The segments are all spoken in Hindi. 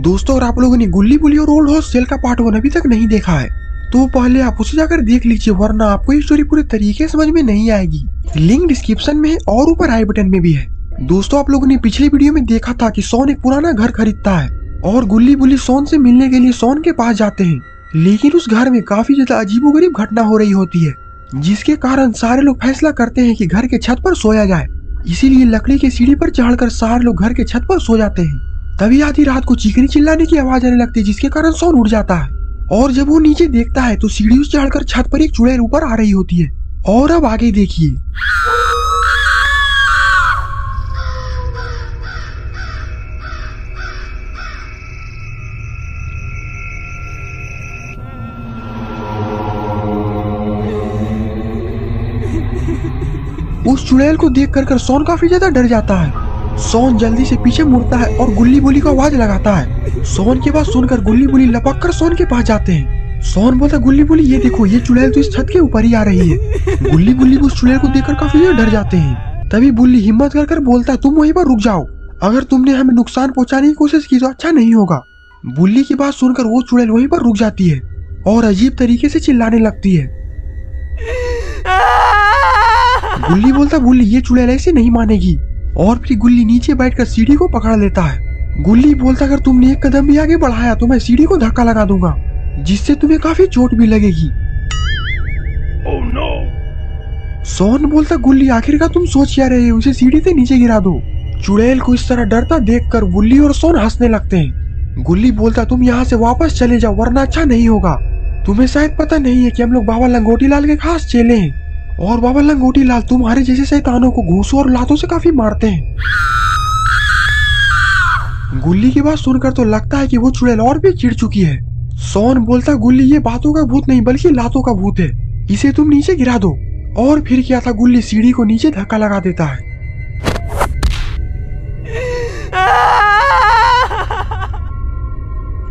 दोस्तों, अगर आप लोगों ने गुल्ली बुली और ओल्ड हाउस सेल का पार्ट 1 अभी तक नहीं देखा है तो पहले आप उसे जाकर देख लीजिए, वरना आपको ये स्टोरी पूरे तरीके समझ में नहीं आएगी। लिंक डिस्क्रिप्शन में है और ऊपर आई बटन में भी है। दोस्तों, आप लोगों ने पिछली वीडियो में देखा था कि सोन एक पुराना घर खरीदता है और गुल्ली बुली सोन से मिलने के लिए सोन के पास जाते हैं, लेकिन उस घर में काफी ज्यादा अजीबोगरीब घटना हो रही होती है, जिसके कारण सारे लोग फैसला करते हैं कि घर के छत पर सोया जाए। इसीलिए लकड़ी की सीढ़ी पर चढ़कर सारे लोग घर के छत पर सो जाते हैं। तभी आधी रात को चीखने चिल्लाने की आवाज आने लगती है, जिसके कारण सोन उठ जाता है और जब वो नीचे देखता है तो सीढ़ी से चढ़कर छत पर एक चुड़ैल ऊपर आ रही होती है। और अब आगे देखिए। उस चुड़ैल को देखकर सोन काफी ज्यादा डर जाता है। सोन जल्दी से पीछे मुड़ता है और गुल्ली बुली को आवाज लगाता है। सोन की बात सुनकर गुल्ली बुली लपक कर सोन के पास जाते हैं। सोन बोलता, गुल्ली बुली ये देखो, ये चुड़ैल तो इस छत के ऊपर ही आ रही है। गुल्ली बुली उस चुड़ैल को देखकर काफी ज्यादा डर जाते हैं। तभी बुल्ली हिम्मत कर बोलता है, तुम वहीं पर रुक जाओ, अगर तुमने हमें नुकसान पहुंचाने की कोशिश की तो अच्छा नहीं होगा। बुल्ली की बात सुनकर वो चुड़ैल वहीं पर रुक जाती है और अजीब तरीके से चिल्लाने लगती है। गुल्ली बोलता, बुल्ली ये चुड़ैल ऐसे नहीं मानेगी, और फिर गुल्ली नीचे बैठकर सीढ़ी को पकड़ लेता है। गुल्ली बोलता, अगर तुमने एक कदम भी आगे बढ़ाया तो मैं सीढ़ी को धक्का लगा दूंगा, जिससे तुम्हें काफी चोट भी लगेगी। Oh no! सोन बोलता, गुल्ली आखिरकार तुम सोच क्या रहे हो, उसे सीढ़ी से नीचे गिरा दो। चुड़ैल को इस तरह डरता देखकर गुल्ली और सोन हंसने लगते हैं। गुल्ली बोलता, तुम यहाँ से वापस चले जाओ, वरना अच्छा नहीं होगा। तुम्हें शायद पता नहीं है कि हम लोग बाबा लंगोटी लाल के खास चेले हैं, और बाबा लंगोटी लाल तुम्हारे जैसे शैतानों को घूंसों और लातों से काफी मारते हैं। गुल्ली की बात सुनकर तो लगता है कि वो चुड़ैल और भी चिढ़ चुकी है। सोन बोलता, गुल्ली ये बातों का भूत नहीं बल्कि लातों का भूत है, इसे तुम नीचे गिरा दो। और फिर क्या था, गुल्ली सीढ़ी को नीचे धक्का लगा देता है।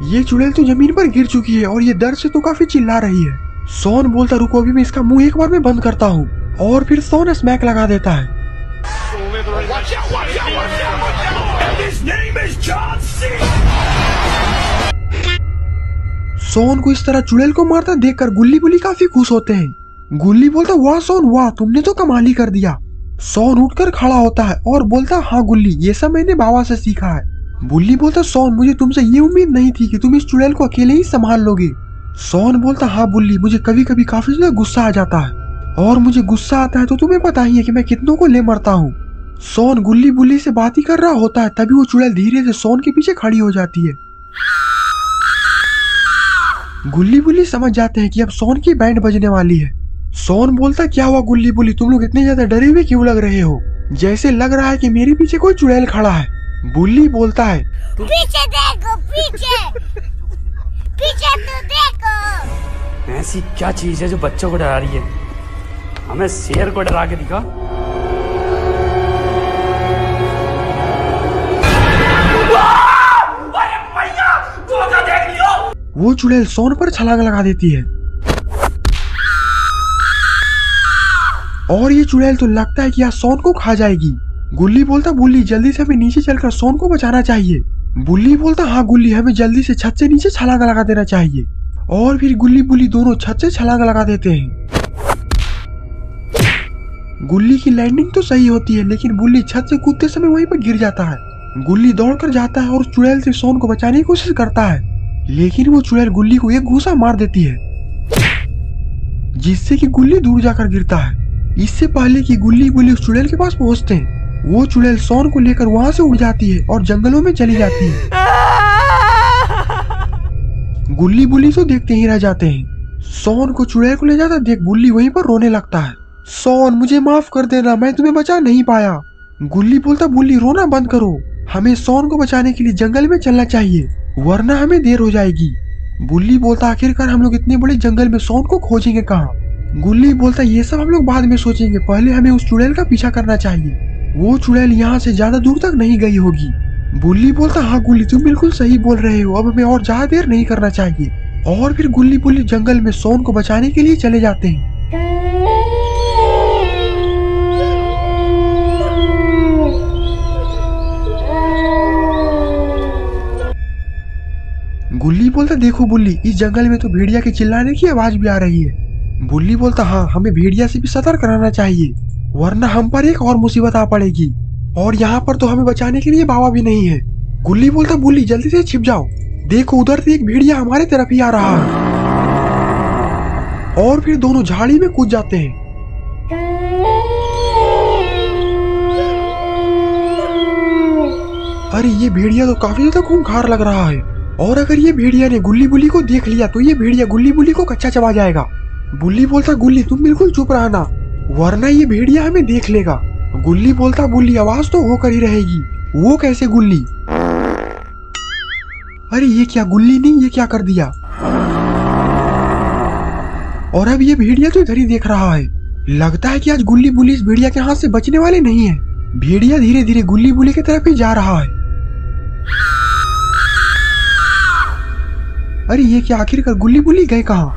ये चुड़ैल तो जमीन पर गिर चुकी है और ये दर्द से तो काफी चिल्ला रही है। सोन बोलता, रुको अभी मैं इसका मुंह एक बार में बंद करता हूँ, और फिर सोन स्मैक लगा देता है। सोन को इस तरह चुड़ैल को मारता देखकर गुल्ली बुली काफी खुश होते हैं। गुल्ली बोलता, वाह सोन वाह, तुमने तो कमाल ही कर दिया। सोन उठकर खड़ा होता है और बोलता, हाँ गुल्ली, ये सब मैंने बाबा से सीखा है। बुल्ली बोलता, सोन मुझे तुमसे ये उम्मीद नहीं थी कि तुम इस चुड़ैल को अकेले ही संभाल लोगे। सोन बोलता, हाँ बुल्ली, मुझे कभी कभी काफी ज्यादा गुस्सा आ जाता है, और मुझे गुस्सा आता है तो तुम्हें पता ही है कि मैं कितनों को ले मरता हूँ। सोन गुल्ली बुल्ली से बात ही कर रहा होता है, तभी वो चुड़ैल धीरे से सोन के पीछे खड़ी हो जाती है। गुल्ली बुल्ली समझ जाते हैं कि अब सोन की बैंड बजने वाली है। सोन बोलता, क्या हुआ गुल्ली बुल्ली, तुम लोग इतने ज्यादा डरे हुए क्यों लग रहे हो, जैसे लग रहा है कि मेरे पीछे कोई चुड़ैल खड़ा है। बुल्ली बोलता है, पीछे देखो, पीछे पीछे तो देखो। ऐसी क्या चीज है जो बच्चों को डरा रही है? हमें शेर को डरा के दिखा। वो चुड़ैल सोन पर छलांग लगा देती है, और ये चुड़ैल तो लगता है कि आज सोन को खा जाएगी। गुल्ली बोलता, बुल्ली जल्दी से हमें नीचे चलकर सोन को बचाना चाहिए। बुल्ली बोलता, हाँ गुल्ली, हमें जल्दी से छत से नीचे छलांग लगा देना चाहिए। और फिर गुल्ली बुल्ली दोनों छत से छलांग लगा देते हैं। गुल्ली की लैंडिंग तो सही होती है, लेकिन बुल्ली छत से कूदते समय वहीं पर गिर जाता है। गुल्ली दौड़कर जाता है और चुड़ैल से सोन को बचाने की कोशिश करता है, लेकिन वो चुड़ैल गुल्ली को एक घूंसा मार देती है, जिससे कि गुल्ली दूर जाकर गिरता है। इससे पहले कि गुल्ली बुल्ली उस चुड़ैल के पास पहुंचते हैं, वो चुड़ैल सोन को लेकर वहां से उड़ जाती है और जंगलों में चली जाती है। गुल्ली बुल्ली तो देखते ही रह जाते हैं। सोन को चुड़ैल को ले जाता देख बुल्ली वहीं पर रोने लगता है। सोन मुझे माफ कर देना, मैं तुम्हें बचा नहीं पाया। गुल्ली बोलता, बुल्ली रोना बंद करो, हमें सोन को बचाने के लिए जंगल में चलना चाहिए, वरना हमें देर हो जाएगी। बुल्ली बोलता, आखिरकार हम लोग इतने बड़े जंगल में सोन को खोजेंगे कहाँ? गुल्ली बोलता, ये सब हम लोग बाद में सोचेंगे, पहले हमें उस चुड़ैल का पीछा करना चाहिए, वो चुड़ैल यहाँ से ज्यादा दूर तक नहीं गई होगी। बुल्ली बोलता, हाँ गुल्ली तुम बिल्कुल सही बोल रहे हो, अब हमें और ज्यादा देर नहीं करना चाहिए। और फिर गुल्ली बुल्ली जंगल में सोन को बचाने के लिए चले जाते हैं। गुल्ली बोलता देखो बुल्ली, इस जंगल में तो भेड़िया के चिल्लाने की आवाज भी आ रही है। बुल्ली बोलता हाँ, हमें भेड़िया से भी सतर्क रहना चाहिए, वरना हम पर एक और मुसीबत आ पड़ेगी, और यहाँ पर तो हमें बचाने के लिए बाबा भी नहीं है। गुल्ली बोलता बुल्ली जल्दी से छिप जाओ, देखो उधर से एक भेड़िया हमारे तरफ ही आ रहा है। और फिर दोनों झाड़ी में कूद जाते हैं। अरे ये भेड़िया तो काफी ज्यादा खूंखार लग रहा है, और अगर ये भेड़िया ने गुल्ली बुल्ली को देख लिया तो ये भेड़िया गुल्ली बुल्ली को कच्चा चबा जाएगा। बुल्ली बोलता गुल्ली तुम बिल्कुल चुप रहना, वरना ये भेड़िया हमें देख लेगा। गुल्ली बोलता बुल्ली आवाज तो होकर ही रहेगी, वो कैसे गुल्ली? अरे ये क्या, गुल्ली नहीं, ये क्या कर दिया? और अब ये भेड़िया तो इधर ही देख रहा है। लगता है कि आज गुल्ली बुल्ली इस भेड़िया के हाथ से बचने वाले नहीं है। भेड़िया धीरे धीरे गुल्ली बुल्ली की तरफ ही जा रहा है। अरे ये क्या, आखिरकार गुल्ली बुल्ली गए कहाँ?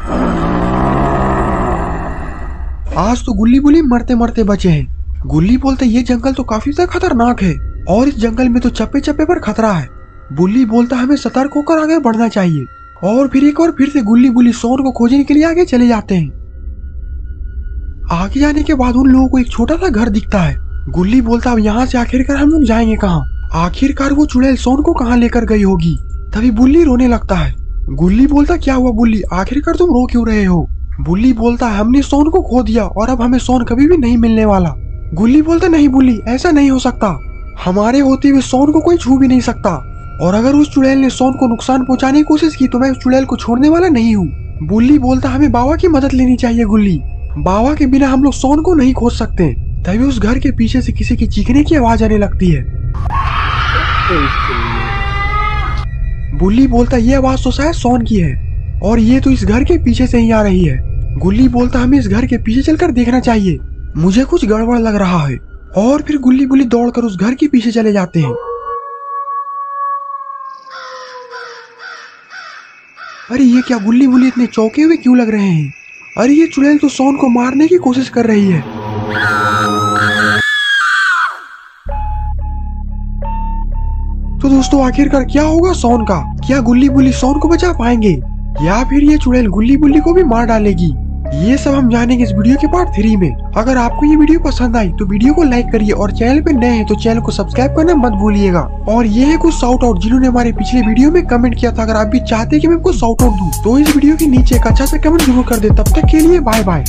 आज तो गुल्ली बुल्ली मरते मरते बचे हैं। गुल्ली बोलते ये जंगल तो काफी ज्यादा खतरनाक है, और इस जंगल में तो चप्पे चप्पे पर खतरा है। बुल्ली बोलता हमें सतर्क होकर आगे बढ़ना चाहिए, और फिर एक बार फिर से गुल्ली बुल्ली सोन को खोजने के लिए आगे चले जाते हैं। आगे जाने के बाद उन लोगों को एक छोटा सा घर दिखता है। गुल्ली बोलता अब यहाँ से आखिरकार हम लोग जाएंगे कहाँ? आखिरकार वो चुड़ैल सोन को कहाँ लेकर गई होगी? तभी बुल्ली रोने लगता है। गुल्ली बोलता क्या हुआ बुल्ली, आखिरकार तुम रो क्यों रहे हो? बुल्ली बोलता हमने सोन को खो दिया और अब हमें सोन कभी भी नहीं मिलने वाला। गुल्ली बोलता नहीं बुल्ली, ऐसा नहीं हो सकता, हमारे होते हुए सोन को कोई छू भी नहीं सकता, और अगर उस चुड़ैल ने सोन को नुकसान पहुंचाने की कोशिश की तो मैं उस चुड़ैल को छोड़ने वाला नहीं हूँ। बुल्ली बोलता हमें बाबा की मदद लेनी चाहिए गुल्ली, बाबा के बिना हम लोग सोन को नहीं खोज सकते। तभी उस घर के पीछे से किसी की चीखने की आवाज आने लगती है। बुल्ली बोलता ये आवाज तो शायद सोन की है, और ये तो इस घर के पीछे से ही आ रही है। गुल्ली बोलता हमें इस घर के पीछे चलकर देखना चाहिए, मुझे कुछ गड़बड़ लग रहा है। और फिर गुल्ली बुल्ली दौड़कर उस घर के पीछे चले जाते हैं। अरे ये क्या, गुल्ली बुल्ली इतने चौंके हुए क्यों लग रहे हैं? अरे ये चुड़ैल तो सोन को मारने की कोशिश कर रही है। तो दोस्तों आखिरकार क्या होगा सोन का? क्या गुल्ली बुल्ली सोन को बचा पाएंगे, या फिर ये चुड़ैल गुल्ली बुल्ली को भी मार डालेगी? ये सब हम जानेंगे इस वीडियो के पार्ट 3 में। अगर आपको ये वीडियो पसंद आई तो वीडियो को लाइक करिए, और चैनल पे नए हैं तो चैनल को सब्सक्राइब करना मत भूलिएगा। और ये है कुछ शाउट आउट जिन्होंने हमारे पिछले वीडियो में कमेंट किया था। अगर आप भी चाहते हैं कि मैं आपको शाउट आउट दूं तो इस वीडियो के नीचे एक अच्छा सा कमेंट जरूर कर दे। तब तक के लिए बाय बाय।